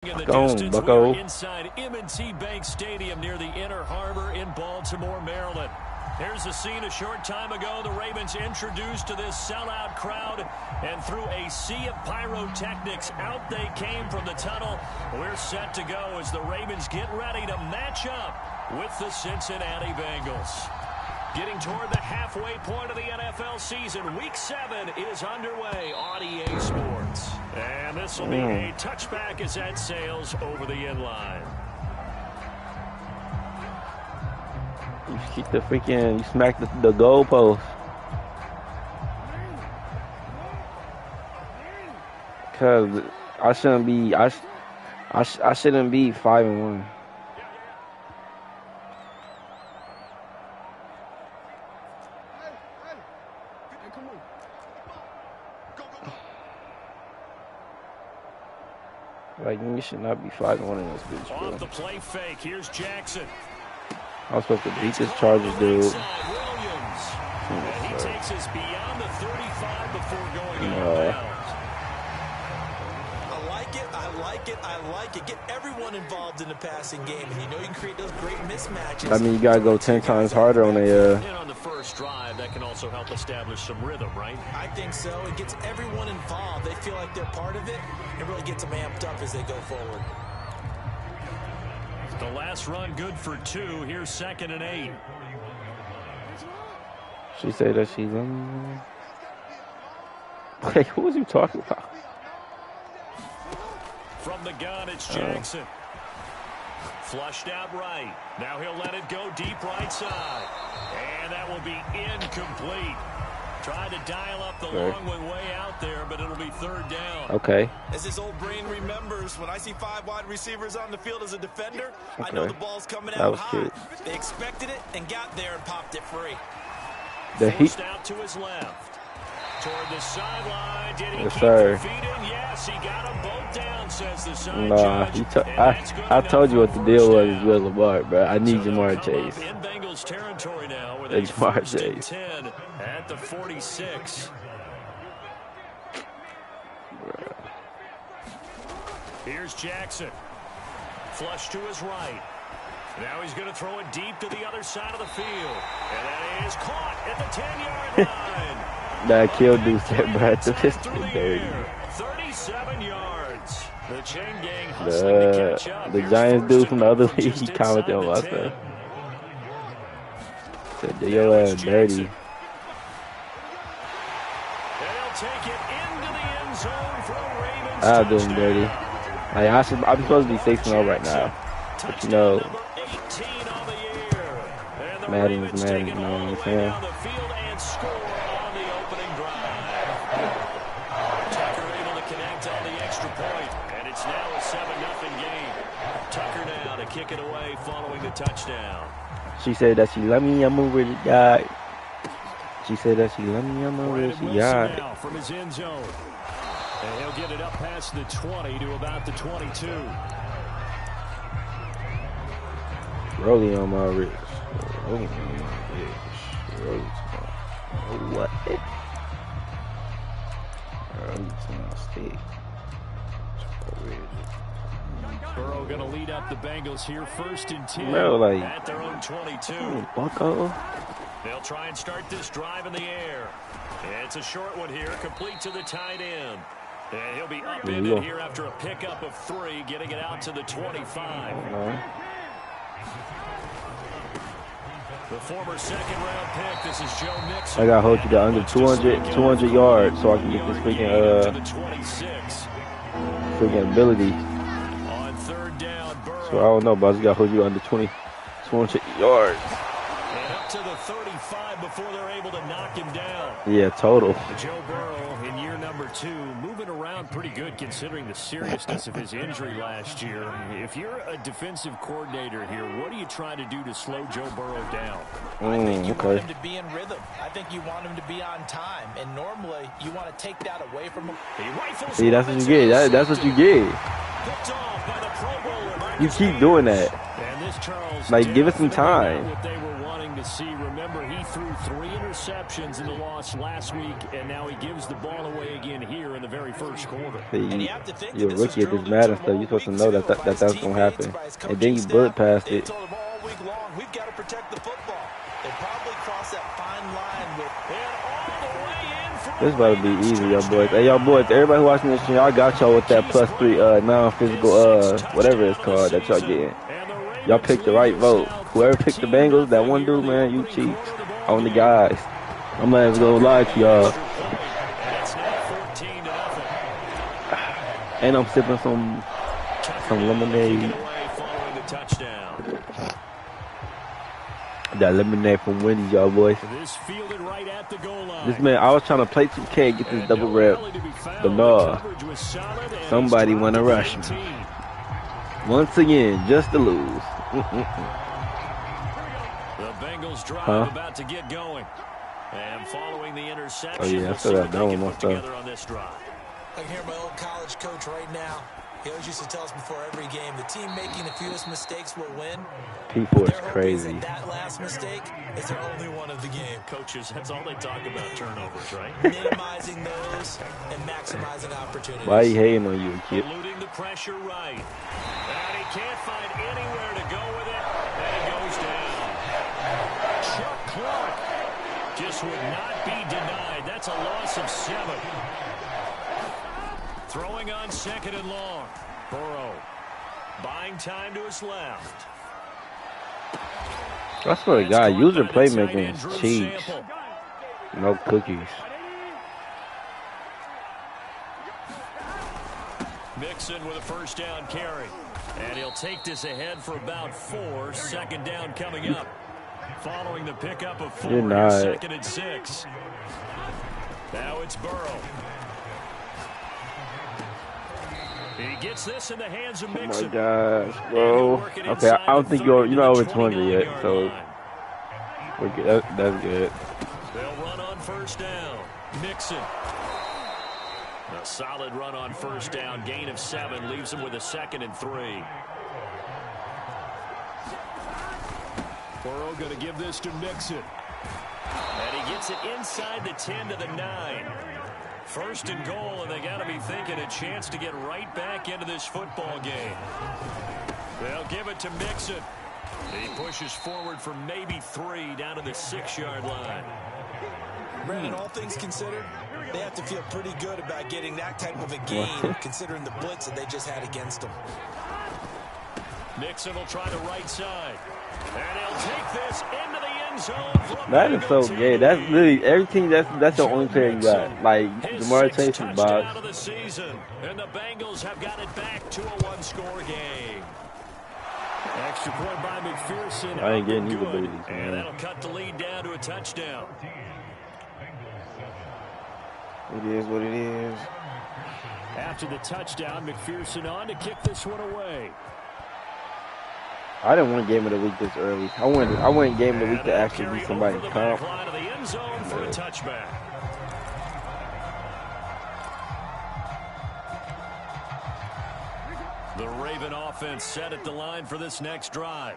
In the Go on, distance, bucko. we're inside M&T Bank Stadium near the Inner Harbor in Baltimore, Maryland. Here's the scene a short time ago. The Ravens introduced to this sellout crowd, and through a sea of pyrotechnics, out they came from the tunnel. We're set to go as the Ravens get ready to match up with the Cincinnati Bengals. Getting toward the halfway point of the NFL season, Week 7 is underway on EA Sports. And this will be a touchback as that sails over the inline. You keep the freaking, you smack the goal post. Cause I shouldn't be, I shouldn't be 5-1. Like, you should not be 5-1 in this bitch, bro. Off the play fake, here's Jackson. I was supposed to beat this Chargers dude. Williams. And he takes us beyond the 35 before going out of bounds. I like it. Get everyone involved in the passing game, and you know you can create those great mismatches. I mean, you gotta go 10 times harder on a. And on the first drive, that can also help establish some rhythm, right? I think so. It gets everyone involved. They feel like they're part of it. It really gets them amped up as they go forward. The last run good for 2. Here's 2nd and 8. She said that she's Like, who was you talking about? From the gun, it's Jackson. Flushed out right. Now he'll let it go deep right side. And that will be incomplete. Tried to dial up the long way out there, but it'll be 3rd down. Okay. As his old brain remembers, when I see 5 wide receivers on the field as a defender, I know the ball's coming out high. Cute. They expected it and got there and popped it free. Forced out to his left. Toward the sideline. Did he keep sir. the feet in? Yes, he got them both down, says the side Nah, judge. I told you what the deal was with Lamar, bro. I need Jamar Chase. In Bengals territory now with It's a Jamar 1st and Chase. 10 at the 46. Here's Jackson. Flush to his right. Now he's going to throw it deep to the other side of the field. And that is caught at the 10-yard line. That kill dude said, bro, at the 50-30. 37 yards. The chain gang hustling to catch up. The Giants dude from the other league, he commented on my stuff. Said, your ass dirty. They'll take it into the end zone for a Ravens I'll do him dirty. Like, I'm supposed to be 6-0 right now. But you know, Madden is Madden, you know what I'm saying? Tucker able to connect on the extra point, and it's now a 7-0 game. Tucker now to kick it away following the touchdown. She said that she love me, I'm over the guy. She said that she love me, I'm over the guy. Now from his end zone. And he'll get it up past the 20 to about the 22. Rolling on my wrist. Rolling on my wrist. Rolling to my what? Rolling to my stick. Burrow going to lead up the Bengals here 1st and 10 like, at their own 22. Bucko. They'll try and start this drive in the air. It's a short one here, complete to the tight end. And he'll be upended here after a pickup of 3, getting it out to the 25. The former 2nd-round pick. This is Joe Mixon. I gotta hold you to under 200 yards so I can get this freaking freaking ability. On 3rd down, Burrow. So I don't know, but I just gotta hold you under 200 yards. And up to the 35 before they're able to knock him down. Yeah, total. Joe Burrow in year number 2, moving around pretty good considering the seriousness of his injury last year. If you're a defensive coordinator here, what do you try to do to slow Joe Burrow down? I think you want him to be in rhythm. I think you want him to be on time. And normally, you want to take that away from him. See, that's what you get. That's what you get. You keep doing that. this, Charles, Like, give it some time. what they were wanting to see. Remember, he threw 3 interceptions in the loss last week, and now he gives the ball away again here in the very first quarter. See, you're a rookie at this Madden stuff. You're supposed to know that that's going to happen. And then you bullet past it. Told him all week long, we've got to protect the football. They probably crossed that fine line with this about to be easy, y'all boys. Hey, y'all boys, everybody watching this, y'all got y'all with that +3 non-physical whatever it's called that y'all getting. Y'all picked the right vote. Whoever picked the Bengals, that one dude, man, you cheats on the guys. I'm not even gonna lie to y'all. And I'm sipping some lemonade. That lemonade from Wendy's, y'all boys. This man, I was trying to play 2K, get this double rep, but no, somebody want to rush me. Once again, just to lose. The Bengals drive about to get going, and following the interception, oh yeah, I still got that one together on this drive. I can hear my old college coach right now. He always used to tell us before every game, the team making the fewest mistakes will win. P4 is crazy. That last mistake is their only one of the game. Coaches, that's all they talk about, turnovers, right? Minimizing those and maximizing opportunities. Why are you hating on you, kid? Eluding the pressure right. And he can't find anywhere to go with it, and it goes down. Chuck Clark just would not be denied. That's a loss of 7. Throwing on 2nd and long. Burrow buying time to his left. I swear to God, user playmaking is cheats. No cookies. Mixon with a first down carry. And he'll take this ahead for about 4. 2nd down coming up. Following the pickup of 4. 2nd and 6. Now it's Burrow. He gets this in the hands of Mixon. Oh my gosh, bro. Okay, I don't think you're over 200 yet, so we're good. That's good. They'll run on first down. Mixon. A solid run on first down. Gain of 7 leaves him with a 2nd and 3. Burrow going to give this to Mixon. And he gets it inside the 10 to the 9. 1st and goal, and they got to be thinking a chance to get right back into this football game. They'll give it to Mixon. He pushes forward for maybe 3 down to the 6-yard line. Brandon, all things considered, they have to feel pretty good about getting that type of a gain, considering the blitz that they just had against them. Mixon will try the right side. And he'll take this into the end zone. That is so gay. That's literally everything. That's the only player you got. Like Jamar Chase and Bob. Of the season, and the Bengals have got it back to a 1-score game. Extra point by McPherson. I ain't getting either of these, and man. that'll cut the lead down to a touchdown. It is what it is. After the touchdown, McPherson on to kick this one away. I didn't want game of the week this early. I wanted game of the week to actually be somebody comp. To the end zone for a touchback. The Raven offense set at the line for this next drive.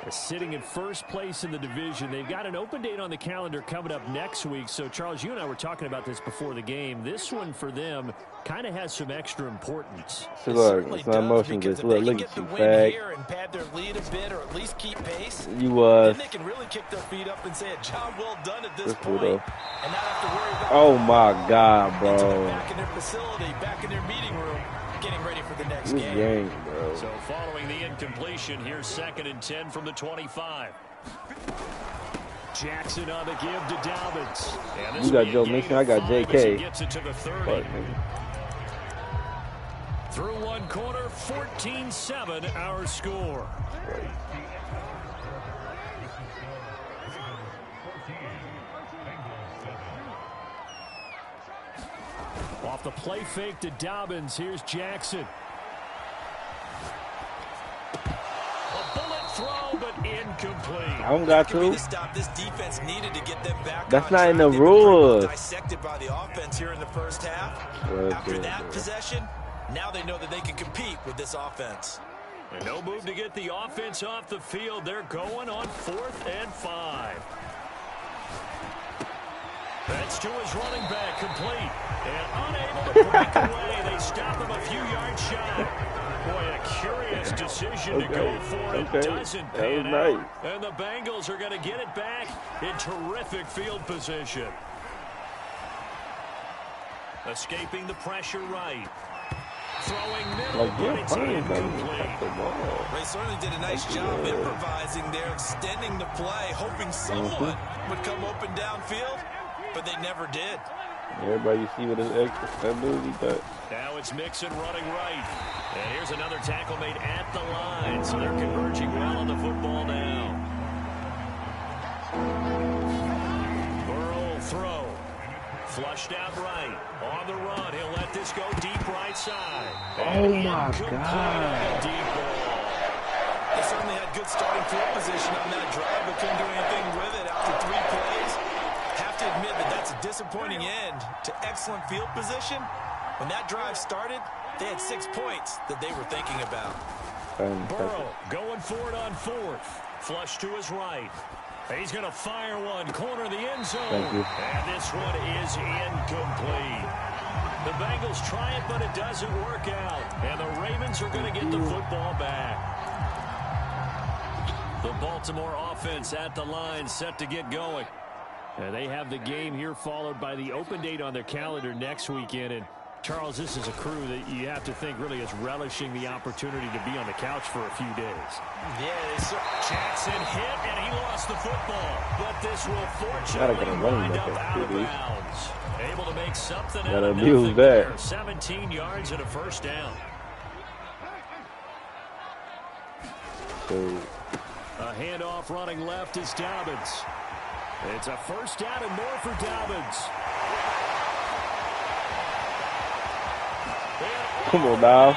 They're sitting in first place in the division. They've got an open date on the calendar coming up next week. So, Charles, you and I were talking about this before the game. This one for them kind of has some extra importance. So look, it's not motion. Just look at you, fag. And pad their lead a bit, or at least keep pace. You was. Then they can really kick their feet up and say a job well done at this point, and not have to worry about. Oh my God, bro! Back in their facility, back in their meeting room, getting ready for the next game. Game, bro. So following the incompletion, here's 2nd and 10 from the 25. Jackson on the give to Dobbins. You got Joe Mixon, I got J.K. Gets it to the 30. Through one quarter, 14-7 our score. Off the play fake to Dobbins, here's Jackson. A bullet throw, but incomplete. I don't got to. This defense needed to get them back. That's not in the rules. Dissected by the offense here in the first half. After that possession, now they know that they can compete with this offense. And no move to get the offense off the field. They're going on 4th and 5. That's to his running back, complete. And unable to break away. They stop him a few yards shy. Boy, a curious decision to go for it. Doesn't pan out. And the Bengals are going to get it back in terrific field position. Escaping the pressure right. Throwing middle, but it's incomplete. They certainly did a nice job improvising there, extending the play, hoping someone would come open downfield, but they never did. Everybody see what his extra ability does. Now it's Mixon running right. And here's another tackle made at the line, so they're converging well on the football now. Burrow throw. Flushed out right. On the run. He'll let this go deep right side. Oh, my God. Deep ball. They certainly had good starting field position on that drive, but couldn't do anything with it after 3 plays. Have to admit that that's a disappointing end to excellent field position. When that drive started, they had 6 points that they were thinking about. Burrow going for it on 4th. Flush to his right. He's going to fire one, corner of the end zone. And this one is incomplete. The Bengals try it, but it doesn't work out. And the Ravens are going to get the football back. The Baltimore offense at the line, set to get going. And they have the game here followed by the open date on their calendar next weekend. And Charles, this is a crew that you have to think really is relishing the opportunity to be on the couch for a few days. Yeah, Jackson hit, and he lost the football. But this will fortunately wind up out of bounds. Able to make something out of nothing there. 17 yards and a first down. A handoff running left is Dobbins. It's a first down and more for Dobbins. Come on now.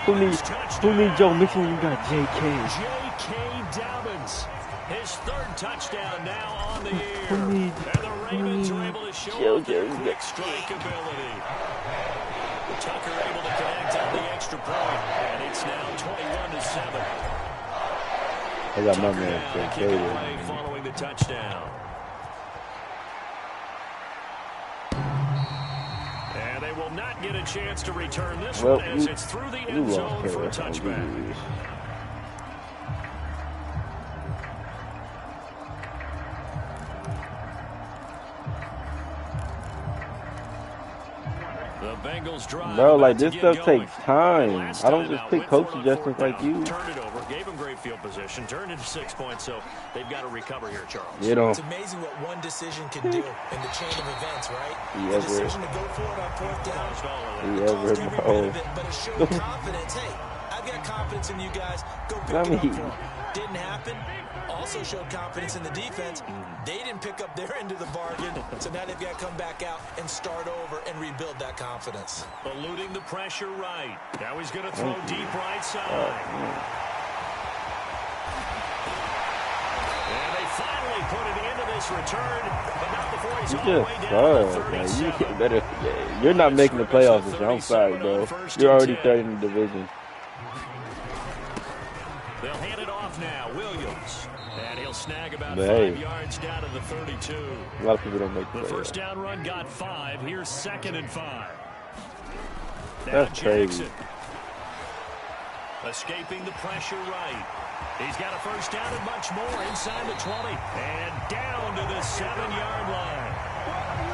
Who needs Joe Mixon when you got J.K.? J.K. Dobbins. His 3rd touchdown now on the year. And the Ravens are able to show off their quick strike ability. Tucker able to connect on the extra point. And it's now 21-7. I got my man J.K. following the touchdown. And they will not get a chance to return this one as it's through the end zone for a touchback. The Bengals drive. Bro, like this stuff takes time. I don't just pick coach suggestions like you. Turned it over, gave him great field position, turned into 6 points, so they've got to recover here, Charles. You know, it's amazing what one decision can do in the chain of events, right? The decision to go for it on 4th down. The calls every bit of it, but it showed confidence. Hey, I've got confidence in you guys. Go pick it up for them. Didn't happen. Also showed confidence in the defense. They didn't pick up their end of the bargain, so now they've got to come back out and start over and rebuild that confidence. Eluding the pressure right. Now he's going to throw deep right side. And they finally put it into this return, but not before he's all the way down to 37. You're not making the playoffs this year. I'm sorry, bro. You're already 3rd in the division. They'll hand it off now. Williams. And he'll snag about 5 yards down to the 32. A lot of people don't make the first down run got 5. Here's 2nd and 5. That's crazy. Escaping the pressure right. He's got a first down and much more inside the 20. And down to the 7-yard line.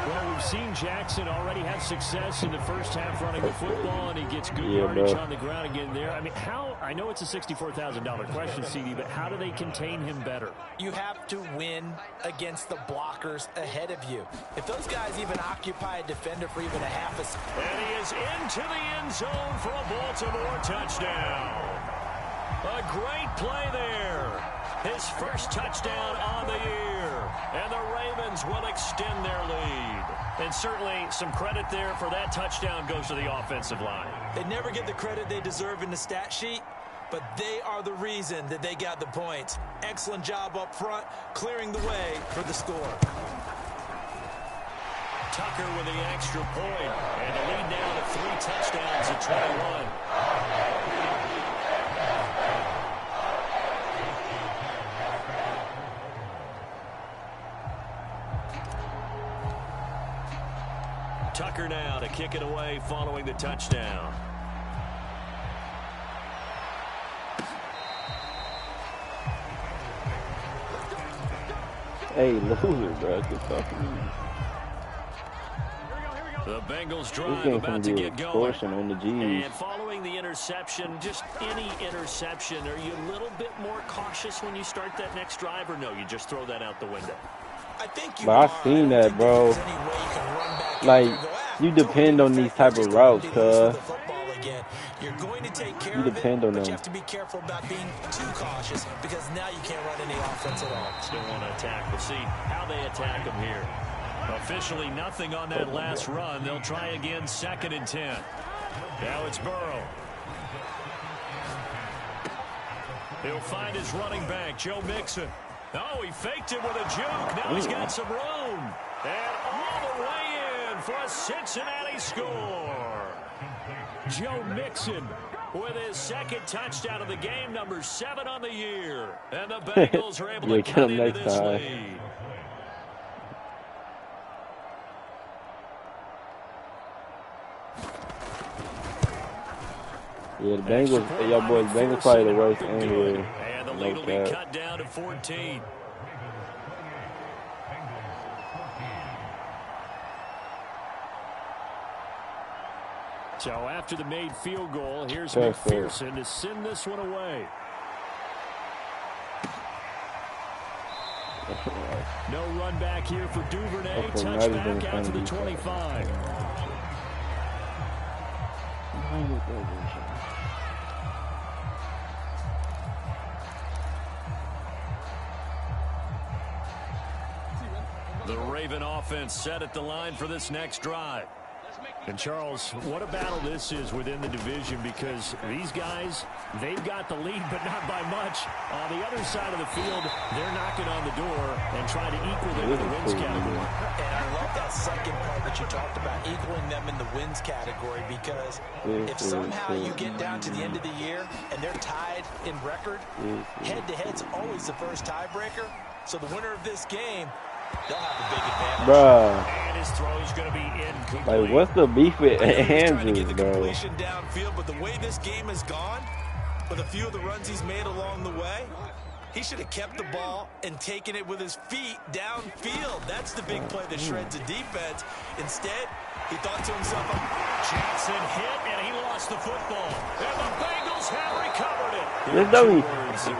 Well, we've seen Jackson already have success in the first half running the football, and he gets good yardage on the ground again there. I mean, I know it's a $64,000 question, CD, but how do they contain him better? You have to win against the blockers ahead of you. If those guys even occupy a defender for even a half a second. And he is into the end zone for a Baltimore touchdown. A great play there. His first touchdown on the year. And the Ravens will extend their lead. And certainly some credit there for that touchdown goes to the offensive line. They never get the credit they deserve in the stat sheet, but they are the reason that they got the points. Excellent job up front, clearing the way for the score. Tucker with the extra point. And the lead now to 3 touchdowns at 21. Tucker now to kick it away following the touchdown. Hey, loser, bro. Good stuff. The Bengals drive about to get going. On the G's. And following the interception, just any interception, are you a little bit more cautious when you start that next drive, or no, you just throw that out the window? I think you but I've seen that, bro. Like, you depend on these type of routes, cuz. You're going to take care you depend of it, on but them. you have to be careful about being too cautious because now you can't run any offense at all. Still want to attack. We'll see how they attack him here. Officially nothing on that last run. They'll try again, 2nd and 10. Now it's Burrow. He'll find his running back, Joe Mixon. Oh, he faked it with a juke. Now he's got some room. And all the way in for a Cincinnati score. Joe Mixon with his 2nd touchdown of the game, number 7 on the year. And the Bengals are able to cut into this lead. Yeah, the Bengals, y'all boys, Bengals probably the worst anyway. And the lead will be cut down to 14. So after the made field goal, here's McPherson to send this one away. No run back here for Duvernay. Touchback out to the 25. The Raven offense set at the line for this next drive. And, Charles, what a battle this is within the division because these guys, they've got the lead, but not by much. On the other side of the field, they're knocking on the door and trying to equal them in the wins category. And I love that second part that you talked about, equaling them in the wins category, because if somehow you get down to the end of the year and they're tied in record, head-to-head's always the first tiebreaker. So the winner of this game, they'll have a big advantage. Bruh. And his throw's going to be incomplete. Like, what's the beef with Andrews, bro? Completion downfield, but the way this game has gone, with a few of the runs he's made along the way, he should have kept the ball and taken it with his feet downfield. That's the big play that shreds the defense. Instead, he thought to himself, Jackson hit, and he lost the football. And the Bengals have recovered it.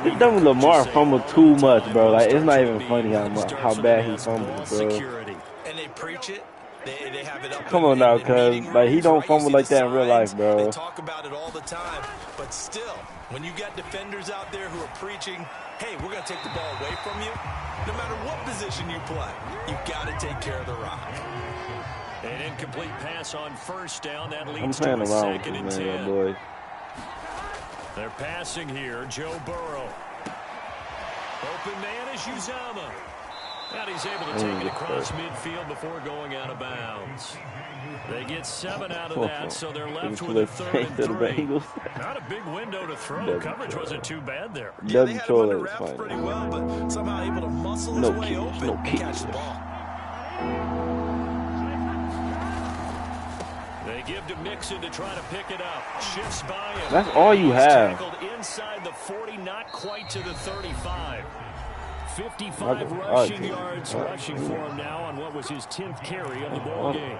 This dummy Lamar fumbled too much, bro. Like, it's not even funny how bad he fumbled, bro. And they preach it. They have it up. Come on now, cuz. Like, he don't fumble like that in real life, bro. They talk about it all the time. But still, when you got defenders out there who are preaching, hey, we're going to take the ball away from you, no matter what position you play, you've got to take care of the rock. An incomplete pass on first down. That leads to a 2nd and 10. Boys. They're passing here. Joe Burrow. Open man is Uzama. And he's able to take it across midfield before going out of bounds. They get 7 out of that, so they're left with a 3rd and 3. Not a big window to throw. Coverage wasn't too bad there. Yeah, they had him under wraps pretty well, but somehow able to muscle his way open and catch the ball. They give to Mixon to try to pick it up. Shifts by him. That's all you have. Tackled inside the 40, not quite to the 35. 55 rushing yards rushing for him now on what was his 10th carry of the ball game.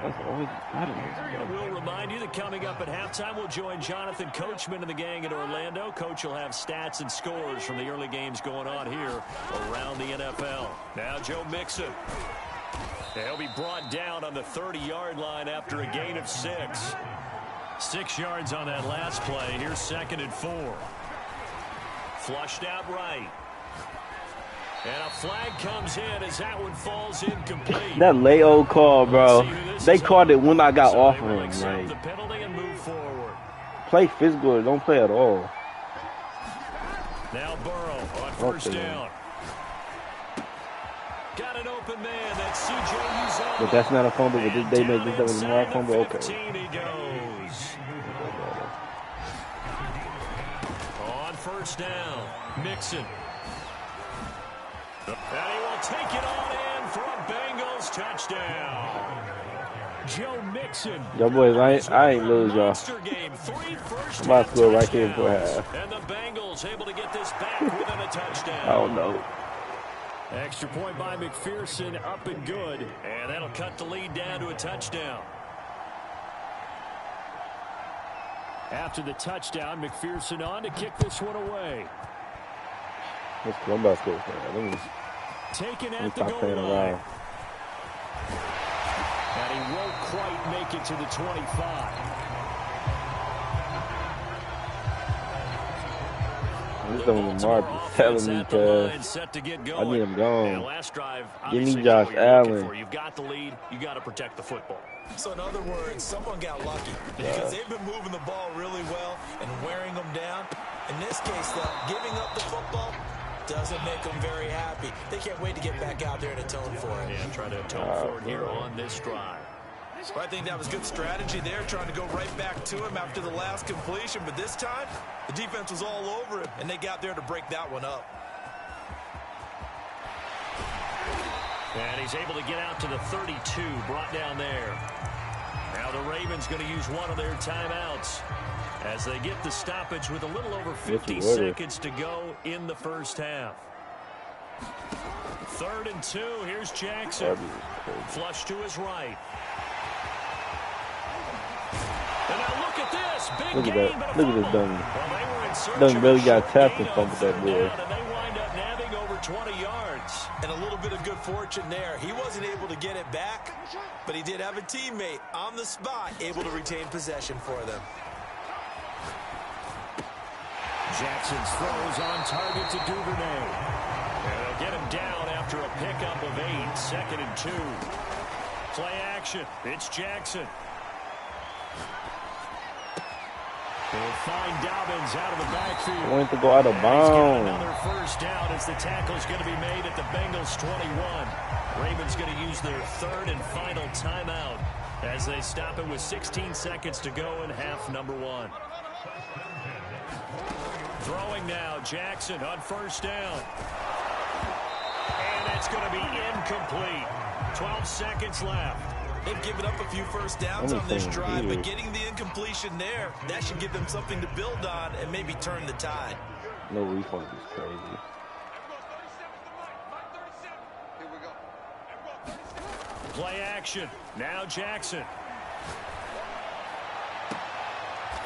We'll remind you that coming up at halftime, we'll join Jonathan Coachman and the gang in Orlando. Coach will have stats and scores from the early games going on here around the NFL. Now Joe Mixon. He'll be brought down on the 30-yard line after a gain of 6. 6 yards on that last play. Here's 2nd and 4. Flushed out right. And a flag comes in as that one falls incomplete. That lay-o call, bro. They called it when I got off of him. Like, the penalty and move forward. Play physical, don't play at all. Now Burrow on first down. Got an open man. That's C.J. Uzama. But that's not a fumble. But they made this was more fumble. Okay. He goes. On first down, Mixon. And he will take it on in for a Bengals touchdown. Joe Mixon. Yo, boys, I ain't lose, y'all. I'm about to score right here before half. And the Bengals able to get this back within a touchdown. I don't know. Extra point by McPherson, up and good. And that'll cut the lead down to a touchdown. After the touchdown, McPherson on to kick this one away. Let's go. I'm about to score. Taken at the goal line. And he won't quite make it to the 25. This don't Lamar be telling me because I need him gone. Give me Josh Allen. You've got the lead. You got to protect the football. So in other words, someone got lucky because they've been moving the ball really well and wearing them down. In this case, though, giving up the football doesn't make them very happy. They can't wait to get back out there and atone for it. Yeah, try to atone for it here on this drive. Well, I think that was good strategy there, trying to go right back to him after the last completion. But this time, the defense was all over him, and they got there to break that one up. And he's able to get out to the 32, brought down there. Now the Ravens going to use one of their timeouts as they get the stoppage with a little over 50 seconds to go in the first half. 3rd and 2. Here's Jackson. Flush to his right. And now look at this. Big gain, but a Look at this dummy. Well, Dummy really got tapped and fumbled that boy. And they wind up nabbing over 20 yards. And a little bit of good fortune there. He wasn't able to get it back, but he did have a teammate on the spot able to retain possession for them. Jackson's throws on target to Duvernay. And they'll get him down after a pickup of 8. 2nd and 2. Play action. It's Jackson. They'll find Dobbins out of the backfield. I want to go out of bounds. Another first down as the tackle's going to be made at the Bengals 21. Ravens going to use their 3rd and final timeout as they stop it with 16 seconds to go in half number 1. Throwing now, Jackson on first down. And it's going to be incomplete. 12 seconds left. They've given up a few first downs on this drive, but getting the incompletion there, that should give them something to build on and maybe turn the tide. No refund is crazy. Play action. Now Jackson.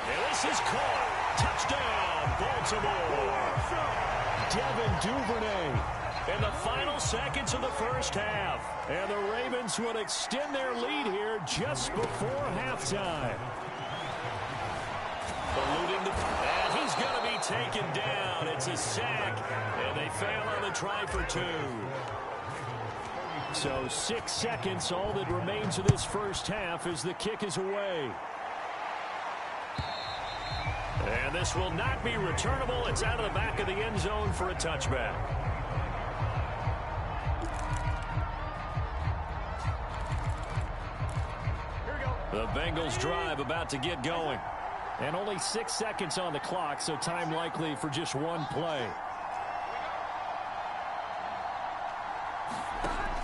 And this is caught. Touchdown, Baltimore. Devin Duvernay in the final seconds of the first half. And the Ravens would extend their lead here just before halftime. And he's going to be taken down. It's a sack, and they fail on the try for 2. So 6 seconds, all that remains of this first half as the kick is away. And this will not be returnable. It's out of the back of the end zone for a touchback. The Bengals drive about to get going. And only 6 seconds on the clock, so time likely for just one play.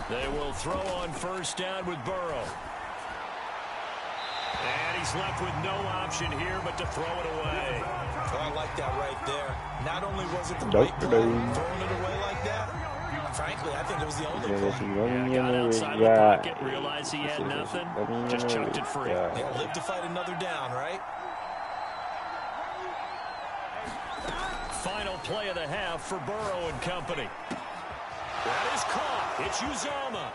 They will throw on first down with Burrow. And he's left with no option here but to throw it away. Oh, I like that right there. Not only was it the right play, throwing it away like that, frankly, I think it was the only play. Got outside the pocket, realized he had nothing, just chucked it free. They'll live to fight another down, right? Final play of the half for Burrow and company. That is caught. It's Uzomah.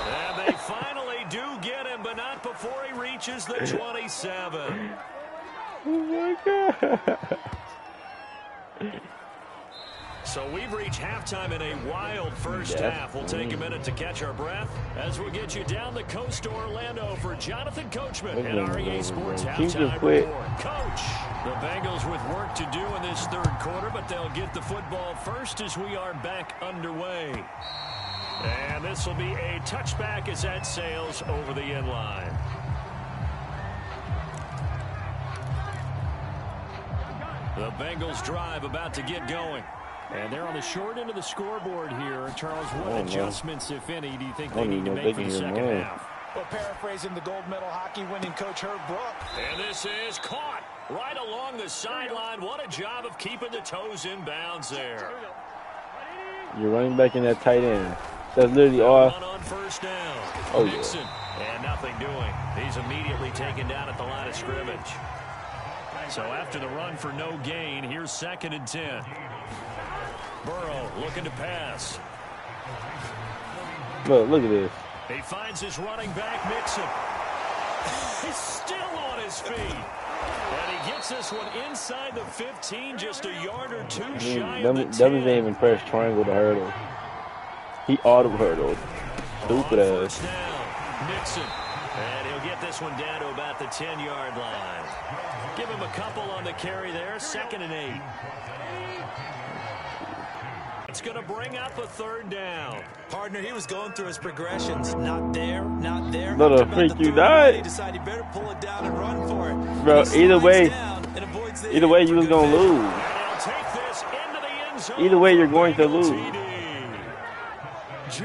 And they finally do get him, but not before he reaches the 27. Oh, my God. So we've reached halftime in a wild first half. We'll take a minute to catch our breath as we get you down the coast to Orlando for Jonathan Coachman and REA Sports Halftime Report. Coach, the Bengals with work to do in this 3rd quarter, but they'll get the football first as we are back underway. And this will be a touchback as that sails over the end line. The Bengals drive about to get going. And they're on the short end of the scoreboard here. Charles, what adjustments, if any, do you think they need to make for the second half? Well, paraphrasing the gold medal hockey winning coach Herb Brook. And this is caught right along the sideline. What a job of keeping the toes in bounds there. You're running back in that tight end. That's literally all. Run on first down. Oh, Nixon. And nothing doing. He's immediately taken down at the line of scrimmage. So after the run for no gain, here's 2nd and 10. Burrow looking to pass. Look at this. He finds his running back, Nixon. He's still on his feet. And he gets this one inside the 15, just a yard or two shy of the 10. Devin didn't even press triangle to hurdle. He auto-hurdled. Stupid ass. Nixon. And he'll get this one down to about the 10-yard line. Give him a couple on the carry there. 2nd and 8. It's going to bring up a 3rd down. Partner, he was going through his progressions. Not there, not there. Little freak, you died. He decided he better pull it down and run for it. Bro, either way you was going to lose. Either way, you're going to lose.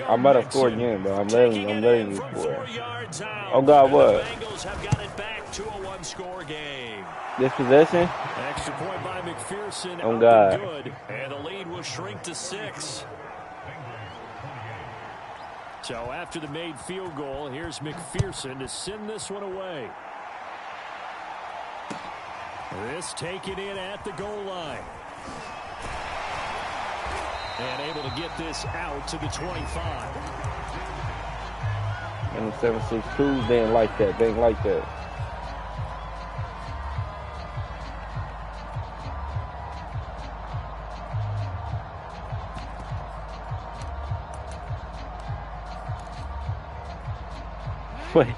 I'm about to score again, bro. I'm letting you score. Oh, God, what? This possession? Extra point by McPherson. Oh, God. Good. And the lead will shrink to 6. So after the made field goal, here's McPherson to send this one away. This taken in at the goal line. And able to get this out to the 25. And the 7-6-2s, they ain't like that. They ain't like that. Wait,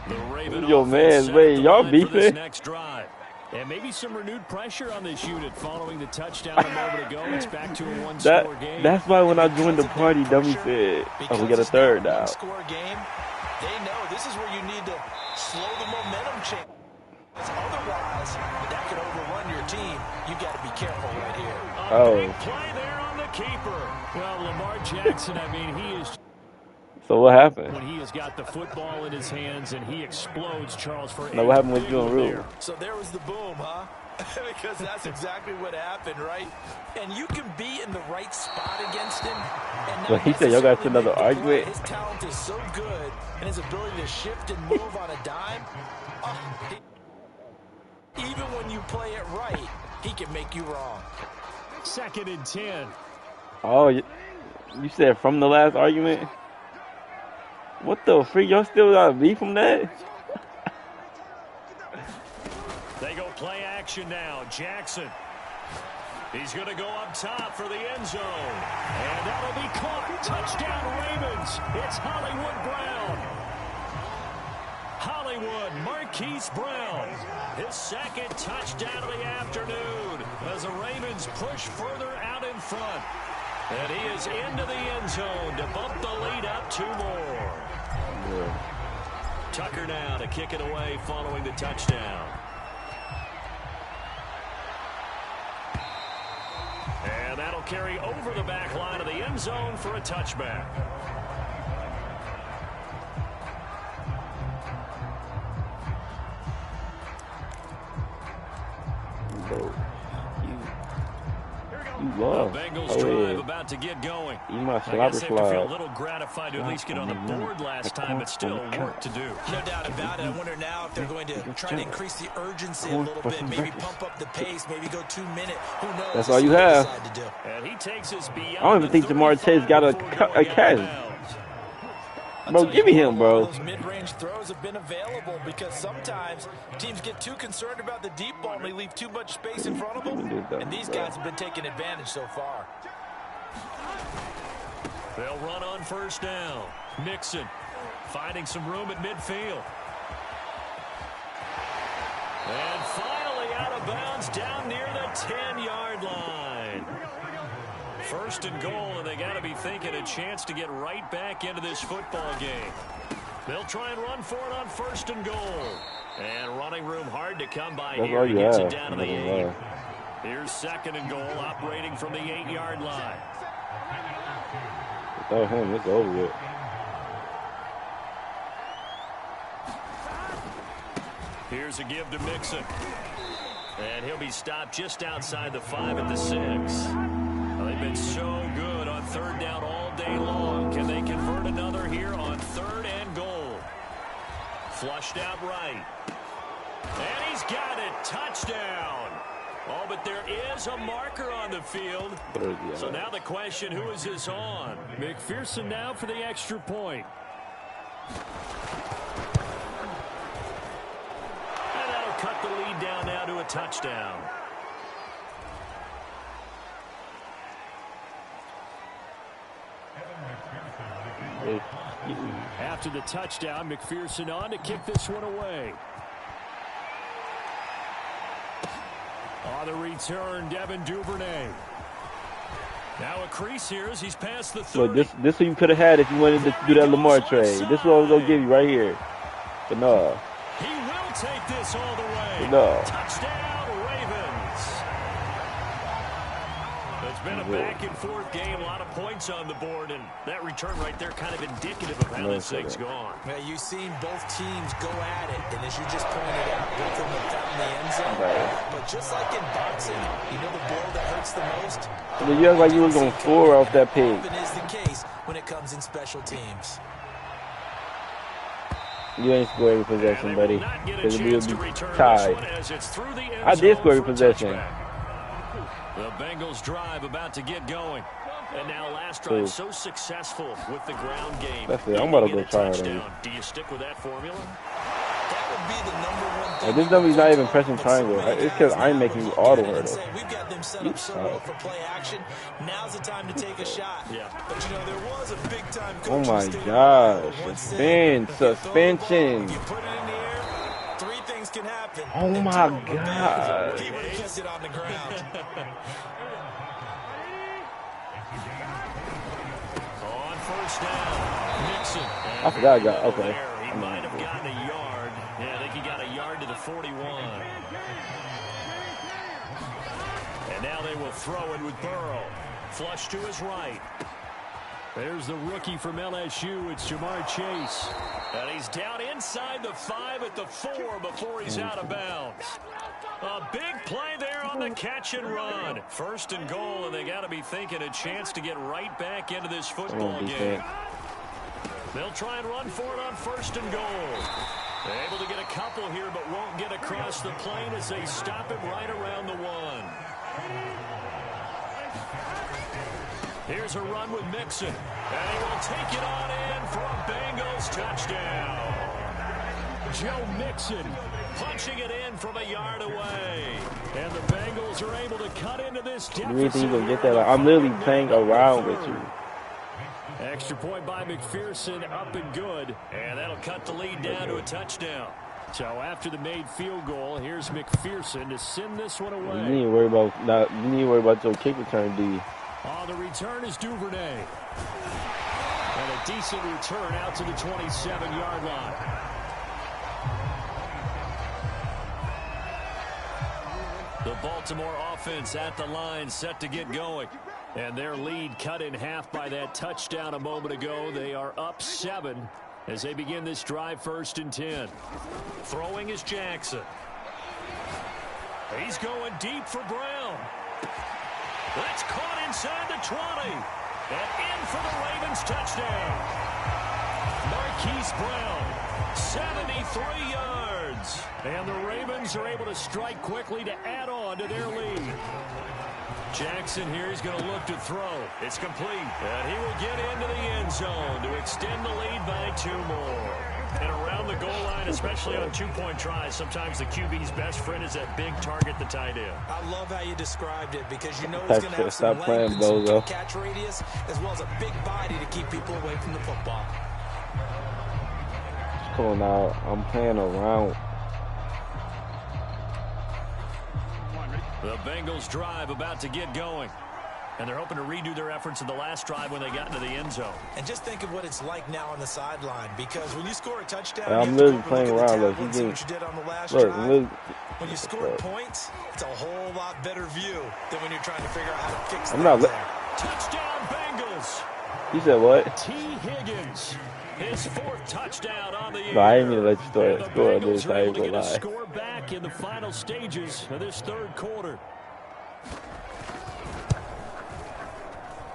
yo, man, wait, y'all beefing? Next drive. And maybe some renewed pressure on this unit following the touchdown a moment ago. It's back to a one-score game. That's why when I joined the party, Dummy said, oh, we got a 3rd down. One-score game, they know this is where you need to slow the momentum change. Otherwise, that could overrun your team. You got to be careful right here. Oh. Big play there on the keeper. Well, Lamar Jackson, I mean, he is... So what happened? When he has got the football in his hands and he explodes, Charles, for now what happened with you and Rue? So there was the boom, huh? Because that's exactly what happened, right? And you can be in the right spot against him. And so he said y'all got another argument? His talent is so good, and his ability to shift and move on a dime. Even when you play it right, he can make you wrong. 2nd and 10. Oh, you said from the last argument? What the freak? Y'all still got a beef from that? They go play action now. Jackson. He's going to go up top for the end zone. And that'll be caught. Touchdown Ravens. It's Hollywood Brown. Hollywood Marquise Brown. His 2nd touchdown of the afternoon as the Ravens push further out in front. And he is into the end zone to bump the lead up 2 more. Yeah. Tucker now to kick it away following the touchdown. And that'll carry over the back line of the end zone for a touchback. You love. The Bengals drive about to get going. You my I guess they feel a little gratified to at least get on the board last time, but still work to do. No doubt about it. I wonder now if they're going to try to increase the urgency a little bit, maybe pump up the pace, maybe go 2 minute. Who knows? That's all you have. And he takes us beyond. I don't even think Jamar Chase got a catch. Bro, give me him, bro. Those mid-range throws have been available because sometimes teams get too concerned about the deep ball and they leave too much space in front of them. And these guys have been taking advantage so far. They'll run on first down. Nixon finding some room at midfield. And finally out of bounds down near the 10-yard line. 1st and goal, and they got to be thinking a chance to get right back into this football game. They'll try and run for it on 1st and goal. And running room hard to come by. That's here. all He you gets have. it down to the 8. Here's 2nd and goal, operating from the 8-yard line. Without him, it's over with. Here's a give to Mixon. And he'll be stopped just outside the 5 at the 6. Well, they've been so good on 3rd down all day long. Can they convert another here on 3rd and goal? Flushed out right. And he's got it. Touchdown. Oh, but there is a marker on the field. So now the question, who is this on? McPherson now for the extra point. And that'll cut the lead down now to a touchdown. After the touchdown, McPherson on to kick this one away. On the return, Devin Duvernay. Now a crease here as he's past the 30. Look, this what you could have had if you wanted to do that Lamar trade. This is what I was gonna give you right here. But no. He will take this all the way. No. Touchdown, Ravens. It's been a back-and-forth game, a lot of points on the board, and that return right there kind of indicative of how this thing's gone. Yeah, you've seen both teams go at it, and as you just pointed out, both of them have found the end zone. But just like in boxing, you know the blow that hurts the most? You act like you was going to score off that pig. Often is the case when it comes in special teams. You ain't score every possession, buddy. Because we'll be tied. I did score every possession. The Bengals drive about to get going. And now last drive so successful with the ground game. That's it. I'm about to go try it. Do you stick with that formula? That would be the number one thing. This number's not even pressing triangle. It's because I'm making you auto hurdle. We've got them set up so well for play action. Now's the time to take a shot. Yeah. But you know, there was a big time Oh my gosh. Suspension. You put it in the air, 3 things can happen. Oh my God. He would have kept it on the ground. On first down, Nixon. I forgot I got, okay. He might have gotten a yard. Yeah, I think he got a yard to the 41. And now they will throw it with Burrow. Flush to his right. There's the rookie from LSU. It's Jamar Chase. And he's down inside the 5 at the 4 before he's out of bounds. A big play there on the catch and run. 1st and goal, and they got to be thinking a chance to get right back into this football game. They'll try and run for it on 1st and goal. They're able to get a couple here, but won't get across the plane as they stop him right around the 1. Here's a run with Mixon. And he will take it on in for a Bengals touchdown. Joe Mixon punching it in from a yard away. And the Bengals are able to cut into this deficit. You really think you're going to get that? Like, I'm literally playing around with you. Extra point by McPherson, up and good. And that'll cut the lead down to a touchdown. So after the made field goal, here's McPherson to send this one away. You need to worry about your kick return, do you? On the return is Duvernay. And a decent return out to the 27-yard line. The Baltimore offense at the line, set to get going. And their lead cut in half by that touchdown a moment ago. They are up 7 as they begin this drive, 1st and 10. Throwing is Jackson. He's going deep for Brown. That's caught inside the 20. And in for the Ravens touchdown. Marquise Brown, 73 yards. And the Ravens are able to strike quickly to add on to their lead. Jackson here is going to look to throw. It's complete. And he will get into the end zone to extend the lead by 2 more. And around the goal line, especially on 2-point tries, sometimes the QB's best friend is that big target, the tight end. I love how you described it because you know he's going to have some length and catch radius as well as a big body to keep people away from the football. Come on now, I'm playing around. The Bengals drive about to get going. And they're hoping to redo their efforts in the last drive when they got into the end zone. And just think of what it's like now on the sideline, because when you score a touchdown, I'm literally playing around. Look, what you did on the last drive. When you score points, it's a whole lot better view than when you're trying to figure out how to fix things. Touchdown, Bengals. He said what? T. Higgins, his 4th touchdown on the year. No, I didn't mean to let you score this. I ain't gonna lie. Score back in the final stages of this 3rd quarter.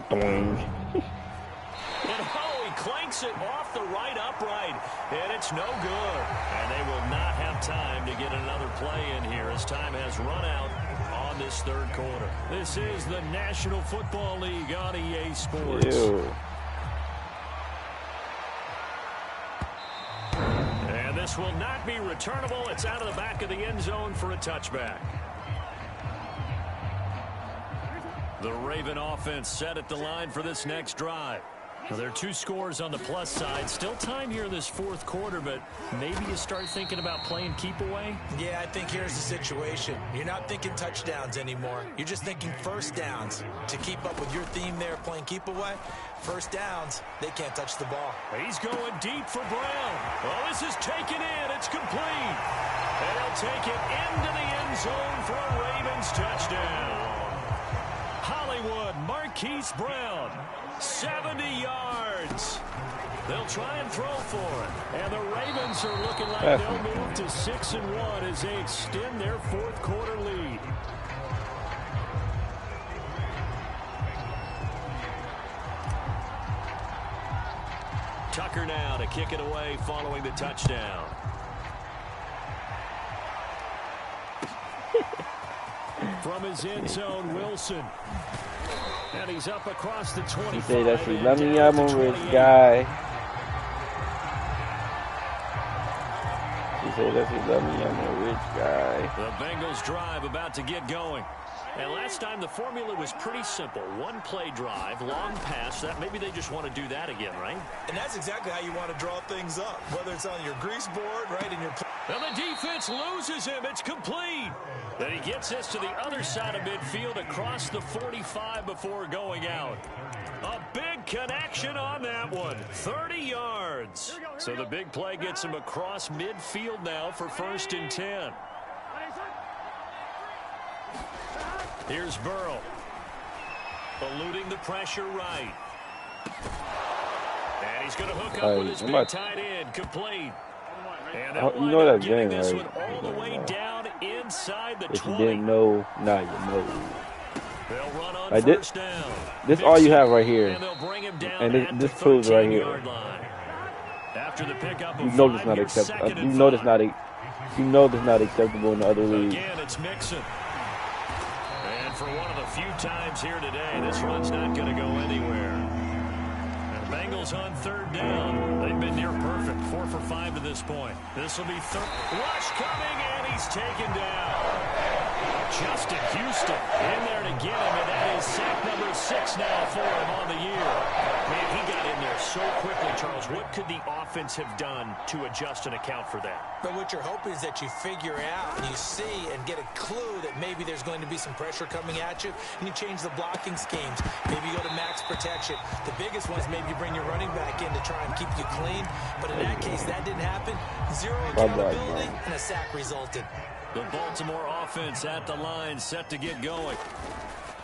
And he clanks it off the right upright, and it's no good. And they will not have time to get another play in here as time has run out on this 3rd quarter. This is the National Football League on EA Sports. Ew. And this will not be returnable. It's out of the back of the end zone for a touchback. The Raven offense set at the line for this next drive. Now, there are 2 scores on the plus side. Still time here in this 4th quarter, but maybe you start thinking about playing keep away? Yeah, I think here's the situation. You're not thinking touchdowns anymore. You're just thinking first downs. To keep up with your theme there, playing keep away, first downs, they can't touch the ball. He's going deep for Brown. Well, this is taken in. It's complete. And he'll take it into the end zone for a Ravens touchdown. Hollywood, Marquise Brown, 70 yards. They'll try and throw for it. And the Ravens are looking like they'll move to 6-1 as they extend their 4th quarter lead. Tucker now to kick it away following the touchdown. From his end zone, Wilson. And he's up across the 25. He said that's it. Let me I'm a rich guy. He said that's it. Let me I'm a rich guy. The Bengals drive about to get going. And last time the formula was pretty simple. 1 play drive, long pass. That maybe they just want to do that again, right? And that's exactly how you want to draw things up, whether it's on your grease board, right in your... And the defense loses him. It's complete. Then he gets this to the other side of midfield across the 45 before going out. A big connection on that one. 30 yards. So the big play gets him across midfield now for 1st and 10. Here's Burrow. Eluding the pressure right. And he's going to hook up with his big tight end. Complete. And you know that game, this right? one all the way down inside the 20. If you didn't know, now you know. They'll run on like first down. This all you have right here. And they'll bring him down and this proves right here. After the pickup of you know this not acceptable. You know this not. You know this not acceptable in the other league. Again, it's Mixon. And for one of the few times here today, this run's not going to go anywhere. And Bengals on 3rd down. They've been near perfect. 4 for 5 to this point. This will be third. Rush coming, and he's taken down. Justin Houston in there to get him, and that is sack number 6 now for him on the year. Man, he got in there so quickly, Charles. What could the offense have done to adjust and account for that? But what you're hoping is that you figure out and you see and get a clue that maybe there's going to be some pressure coming at you, and you change the blocking schemes. Maybe you go to max protection. The biggest one is maybe you bring your running back in to try and keep you clean. But in that case, that didn't happen. 0 accountability, and a sack resulted. The Baltimore offense at the line, set to get going.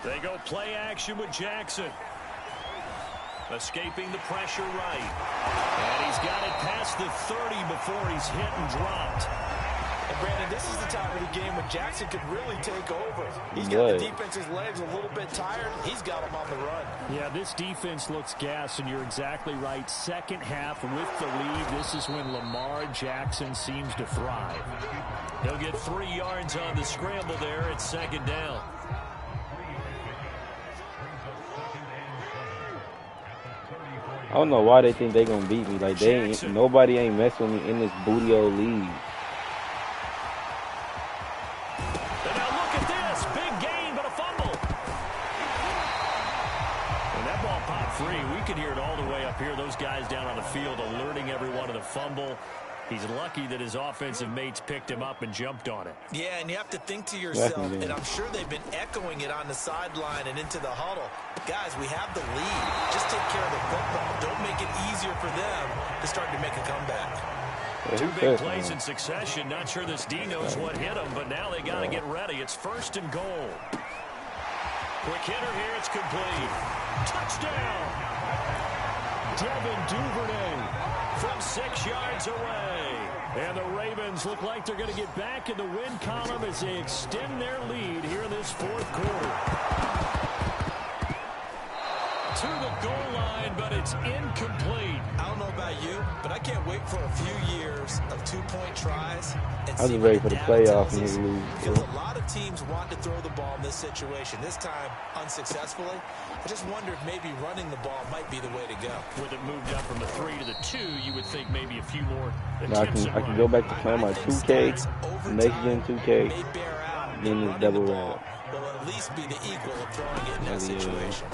They go play action with Jackson. Escaping the pressure right. And he's got it past the 30 before he's hit and dropped. And Brandon, this is the time of the game when Jackson could really take over. He's got the defense's legs a little bit tired. He's got them on the run. Yeah, this defense looks gassed, and you're exactly right. Second half with the lead, this is when Lamar Jackson seems to thrive. He'll get 3 yards on the scramble there. It's 2nd down. I don't know why they think they're going to beat me. Like, nobody ain't messing with me in this booty old league. And now look at this. Big gain, but a fumble. And that ball popped free. We could hear it all the way up here. Those guys down on the field alerting everyone of the fumble. He's lucky that his offensive mates picked him up and jumped on it. Yeah, and you have to think to yourself, and I'm sure they've been echoing it on the sideline and into the huddle. Guys, we have the lead. Just take care of the football. Don't make it easier for them to start to make a comeback. Two big plays in succession. Not sure this D knows what hit him, but now they got to get ready. It's 1st and goal. Quick hitter here. It's complete. Touchdown. Devin Duvernay from 6 yards away. And the Ravens look like they're going to get back in the win column as they extend their lead here in this 4th quarter. To the goal line, but it's incomplete. I don't know about you, but I can't wait for a few years of 2-point tries. And I was ready for the playoff and you lose. Because a lot of teams want to throw the ball in this situation. This time, unsuccessfully. I just wonder if maybe running the ball might be the way to go. With it moved up from the 3 to the 2, you would think maybe a few more Now I can go back to playing my 2K, next gen 2K, then this double round. Will at least be the equal of throwing it in that situation.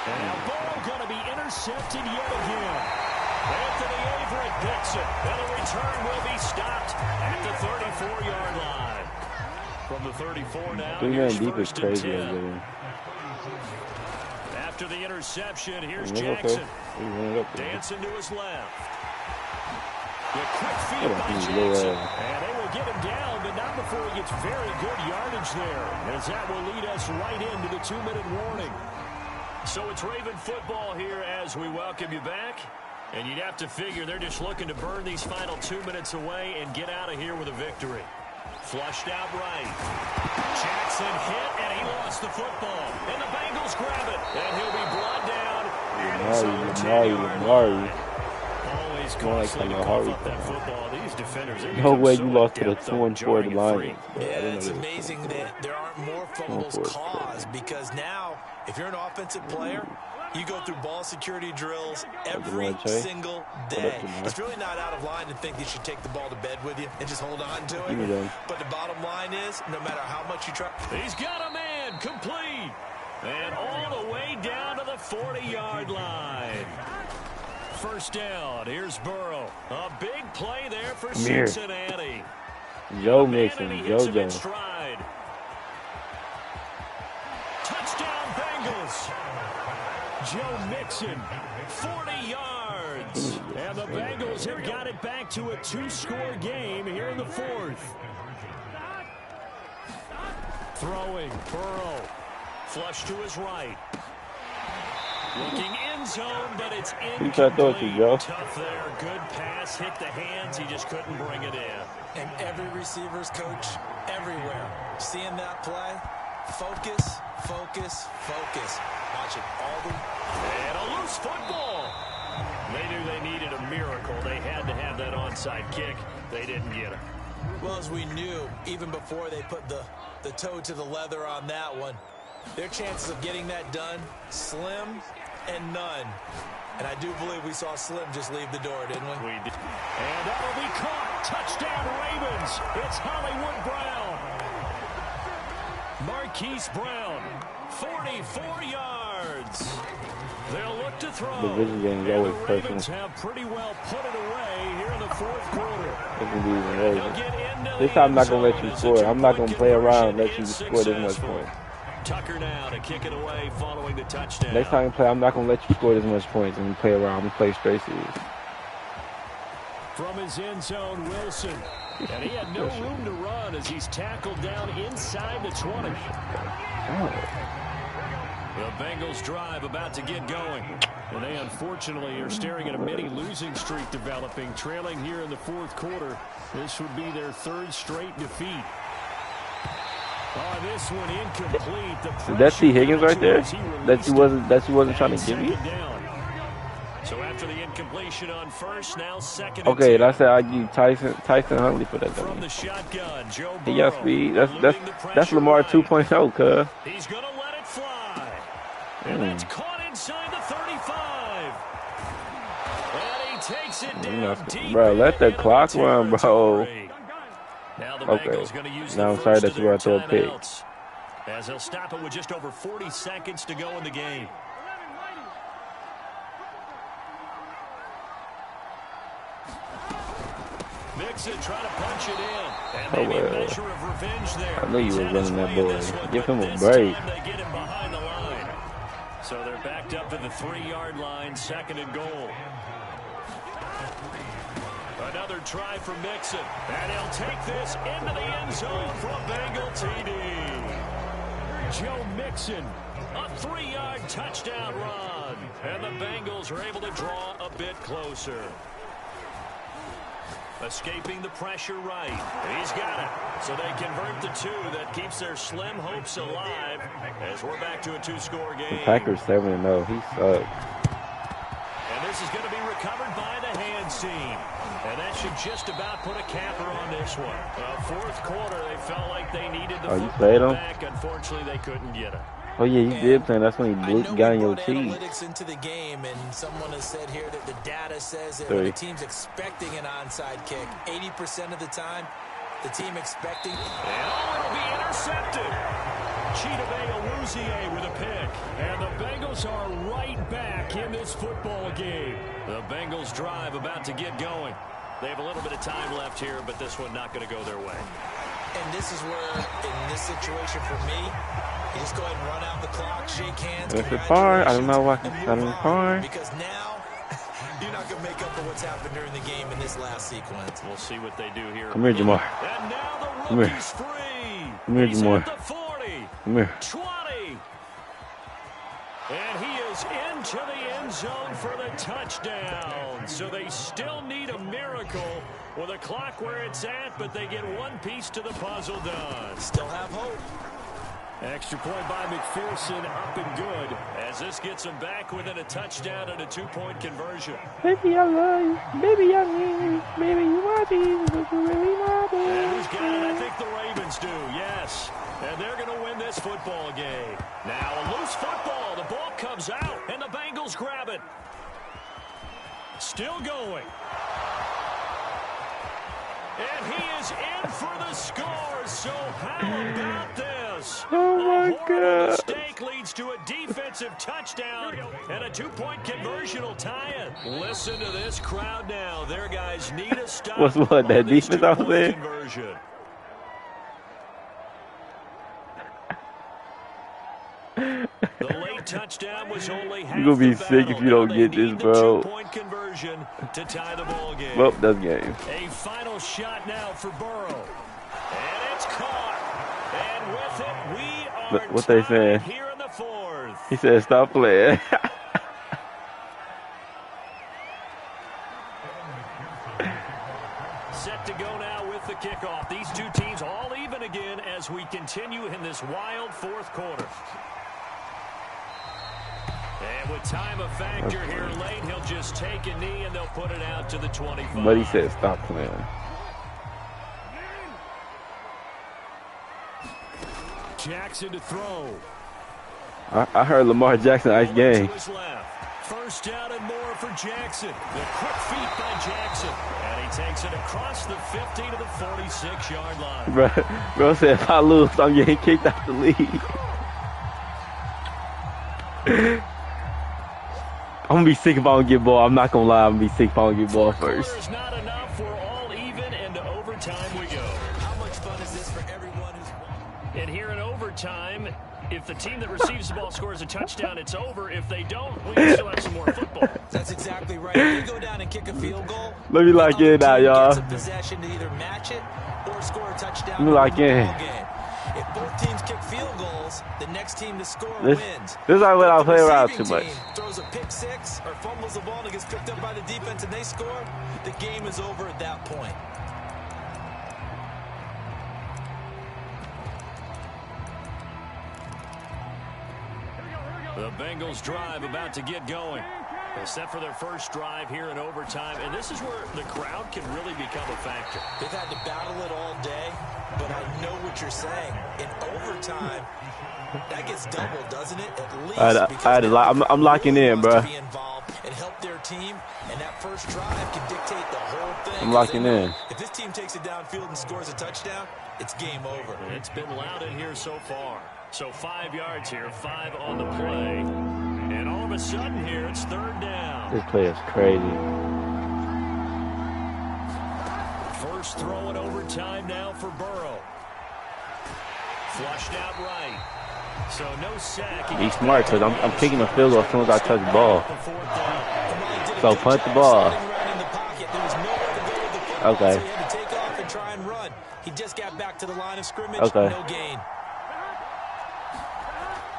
And ball going to be intercepted yet again. Anthony Averett picks it. And the return will be stopped at the 34-yard line. From the 34 now, here's deep is 1st crazy and 10. After the interception, here's Jackson. Dancing to his left. The quick feed by Jackson. And they will get him down, but not before he gets very good yardage there. As that will lead us right into the 2-minute warning. So it's Raven football here as we welcome you back. And you'd have to figure they're just looking to burn these final 2 minutes away and get out of here with a victory. Flushed out right. Jackson hit, and he lost the football. And the Bengals grab it. And he'll be brought down at his own 10-yard line. Always costly to cough up that football. These defenders, no way you lost to the 2-4 Lions. Yeah, it's amazing that there aren't more fumbles caused, because now, if you're an offensive player, you go through ball security drills every single day. It's really not out of line to think you should take the ball to bed with you and just hold on to it. But the bottom line is, no matter how much you try. He's got a man complete. And all the way down to the 40-yard line. 1st down. Here's Burrow. A big play there for Cincinnati. Joe Mixon. JoJo. Touchdown Bengals. Joe Mixon, 40 yards. And the Bengals have got it back to a 2-score game here in the 4th. Throwing, Burrow. Flush to his right. Looking end zone, but it's incomplete. Tough there. Good pass. Hit the hands. He just couldn't bring it in. And every receiver's coach everywhere. Seeing that play, focus, focus, focus. Watch it all the way. And a loose football. They knew they needed a miracle. They had to have that onside kick. They didn't get it. Well, as we knew, even before they put the toe to the leather on that one, their chances of getting that done, slim and none. And I do believe we saw Slim just leave the door, didn't we? We did. And that'll be caught. Touchdown Ravens. It's Hollywood Brown. Marquise Brown, 44 yards. They'll look to throw. The vision game is always personal. Ravens have pretty well put it away here in the 4th quarter. It can be even worse. This time I'm not going to let you score. I'm not going to play around and let you score this much points. Tucker now to kick it away following the touchdown. Next time you play, I'm not going to let you score this much points and you play around. I'm going to play straight serious. From his end zone, Wilson. And he had no room to run as he's tackled down inside the 20. The Bengals drive about to get going. And they unfortunately are staring at a mini losing streak developing, trailing here in the 4th quarter. This would be their 3rd straight defeat. Oh, this one incomplete. Did that see Higgins right there? That he wasn't trying to give you? So after the incompletion on 1st, now 2nd. Okay, that's how I give Tyson Huntley for that. From the shotgun, Joe Burrow. He got speed. That's Lamar 2.0, cuz. He's going to let it fly. And that's caught inside the 35. And he takes it down deep. Bro, let the clock run, bro. Now the Okay. Bengals going to use now the I'm sorry first that of you their brought to a pick. timeouts, as he'll stop it with just over 40 seconds to go in the game. Mixon trying to punch it in. And maybe a measure of revenge there. I knew you were running that boy. Give him a break. break. They get him behind the line. So they're backed up to the 3-yard line, 2nd and goal. Another try for Mixon. And he'll take this into the end zone for a Bengal TD. Joe Mixon, a 3-yard touchdown run. And the Bengals are able to draw a bit closer. Escaping the pressure right. He's got it. So they convert the 2. That keeps their slim hopes alive as we're back to a 2-score game. The Packers 7-0. He sucks. And this is going to be recovered by the hands team. And that should just about put a capper on this one. Fourth quarter, they felt like they needed the football back. Unfortunately, they couldn't get it. Oh, yeah, you did play. That's when he got in your teeth. Analytics into the game, and someone has said here that the data says that when the team's expecting an onside kick, 80% of the time, the team expecting. And it'll be intercepted. Chidobe Awuzie with a pick. And the Bengals are right back in this football game. The Bengals drive about to get going. They have a little bit of time left here, but this one not going to go their way. And this is where, in this situation for me, you just go ahead and run out the clock, shake hands. That's a far. I don't know what I'm far. Because now, you're not going to make up for what's happened during the game in this last sequence. We'll see what they do here. Come here, Jamar. And now the Come here. rookie's free. Come here, He's Jamar. at the 40. Come here. 20. And he is into the end zone for the touchdown. So they still need a miracle with a clock where it's at, but they get one piece to the puzzle done. Still have hope. Extra point by McPherson, up and good, as this gets them back within a touchdown and a 2-point conversion. Baby, I love you. Baby, I need you. Baby, you want me. But you really want me. And who's got it? I think the Ravens do, yes. And they're going to win this football game. Now a loose football. The ball comes out, and the Bengals grab it. Still going. And he is in for the score, so how about this? Oh, my God. Mistake leads to a defensive touchdown, and a 2-point conversion will tie it. Listen to this crowd now. Their guys need a stop. What's what, that defense out there? Conversion. The late touchdown was only half. You're going to be sick if you don't get this, bro. 2-point conversion to tie the ball game. Well, that's game. A final shot now for Burrow. And it's caught. And with it, we are What they saying? here in the 4th. He said, stop playing. Set to go now with the kickoff. These two teams all even again as we continue in this wild 4th quarter. And with time a factor here late, he'll just take a knee and they'll put it out to the 25. But he said, stop playing. Jackson to throw. I heard Lamar Jackson ice game. First down and more for Jackson. The quick feet by Jackson. And he takes it across the 50 to the 46-yard line. Bro said, if I lose, I'm getting kicked out the league. I'm going to be sick if I don't get ball. I'm not going to lie. I'm going to be sick if I don't get ball first. Quarter's not enough. We're all even, and to overtime we go. How much fun is this for everyone who's won? And here in overtime, if the team that receives the ball scores a touchdown, it's over. If they don't, we can still have some more football. That's exactly right. If they go down and kick a field goal, Let me lock in now, y'all. gets a possession to either match it or score a touchdown. Let me lock in. If both teams kick field goals, the next team to score wins. This is not what I play around too much. Throws a pick six or fumbles the ball and it gets picked up by the defense and they score, the game is over at that point. The Bengals drive about to get going. They're set for their first drive here in overtime, and this is where the crowd can really become a factor. They've had to battle it all day, but I know what you're saying. In overtime, that gets doubled, doesn't it? At least I'm locking in, bro. Be involved and help their team, and that first drive can dictate the whole thing. I'm locking in. If this team takes it downfield and scores a touchdown, it's game over. It's been loud in here so far. So 5 yards here, 5 on the play. And all of a sudden here, it's third down. This play is crazy. first throw in overtime now for Burrow. Flushed out right. So no sack. Be smart, because I'm kicking the field goal as soon as I touch the ball. So punt the ball. Okay. He just got back to the line of scrimmage. Okay. No gain.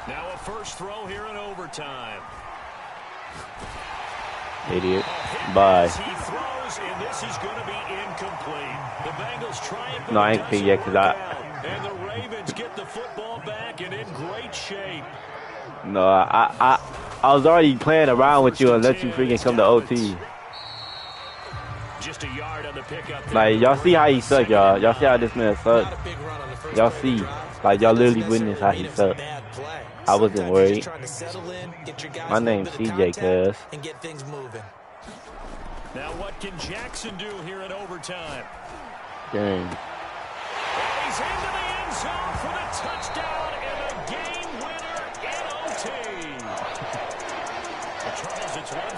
Now a first throw here in overtime. Idiot. Bye. He throws, and this is going to be incomplete. The Bengals trying. No, I ain't picked yet because And the Ravens get the football back and in great shape. No, I was already playing around with you and let you freaking come to OT. Just a yard on the pickup. Like, y'all see how he suck, y'all. Y'all see how this man suck. Y'all see. Like, y'all literally witness how he suck. I wasn't worried. My name's CJ, cuz. Now what can Jackson do here in overtime? Dang. He's into the end zone for the touchdown and a game winner in OT. Charles, it's 1-3.